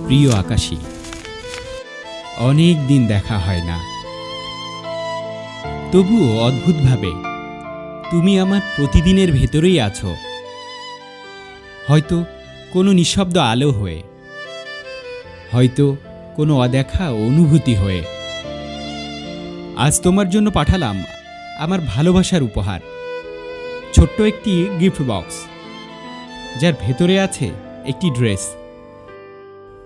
প্রিয় আকাশী, অনেক দিন দেখা হয় না, তবুও অদ্ভুতভাবে তুমি আমার প্রতিদিনের ভেতরেই আছো, হয়তো কোনো নিঃশব্দ আলো হয়ে, হয়তো কোনো অদেখা অনুভূতি হয়ে। আজ তোমার জন্য পাঠালাম আমার ভালোবাসার উপহার, ছোট্ট একটি গিফট বক্স, যার ভেতরে আছে একটি ড্রেস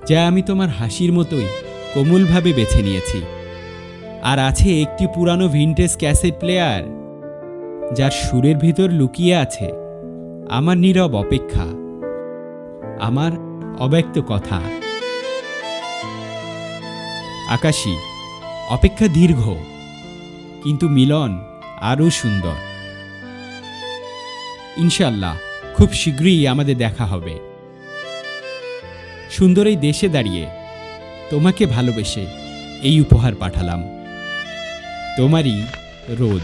যা আমি তোমার হাসির মতোই কোমলভাবে বেছে নিয়েছি, আর আছে একটি পুরানো ভিনটেজ ক্যাসেট প্লেয়ার যার সুরের ভিতর লুকিয়ে আছে আমার নীরব অপেক্ষা, আমার অব্যক্ত কথা। আকাশী, অপেক্ষা দীর্ঘ, কিন্তু মিলন আরও সুন্দর। ইনশাল্লাহ খুব শীঘ্রই আমাদের দেখা হবে। সুন্দর এই দেশে দাঁড়িয়ে তোমাকে ভালোবেসে এই উপহার পাঠালাম। তোমারই রোদ।